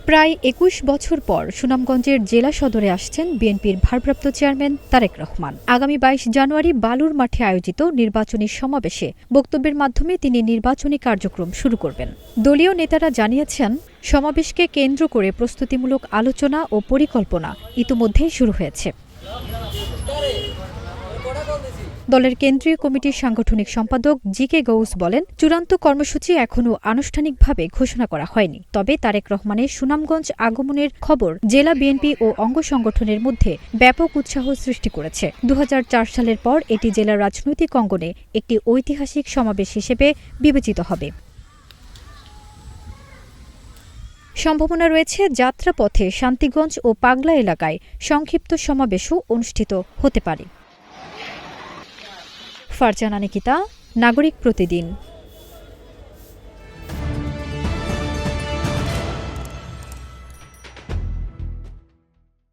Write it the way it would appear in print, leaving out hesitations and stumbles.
প্রায় ২১ বছর পর সুনামগঞ্জের জেলা সদরে আসছেন বিএনপির ভারপ্রাপ্ত চেয়ারম্যান তারেক রহমান। আগামী ২২ জানুয়ারি বালুর মাঠে আয়োজিত নির্বাচনী সমাবেশে বক্তব্যের মাধ্যমে তিনি নির্বাচনী কার্যক্রম শুরু করবেন। দলীয় নেতারা জানিয়েছেন, সমাবেশকে কেন্দ্র করে প্রস্তুতিমূলক আলোচনা ও পরিকল্পনা ইতিমধ্যেই শুরু হয়েছে। দলের কেন্দ্রীয় কমিটির সাংগঠনিক সম্পাদক জি.কে. গৌস বলেন, চূড়ান্ত কর্মসূচি এখনও আনুষ্ঠানিকভাবে ঘোষণা করা হয়নি। তবে তারেক রহমানের সুনামগঞ্জ আগমনের খবর জেলা বিএনপি ও অঙ্গ সংগঠনের মধ্যে ব্যাপক উৎসাহ সৃষ্টি করেছে। ২০০৪ সালের পর এটি জেলার রাজনৈতিক অঙ্গনে একটি ঐতিহাসিক সমাবেশ হিসেবে বিবেচিত হবে। সম্ভাবনা রয়েছে যাত্রাপথে শান্তিগঞ্জ ও পাগলা এলাকায় সংক্ষিপ্ত সমাবেশও অনুষ্ঠিত হতে পারে। ফারজানা নিকিতা, নাগরিক প্রতিদিন।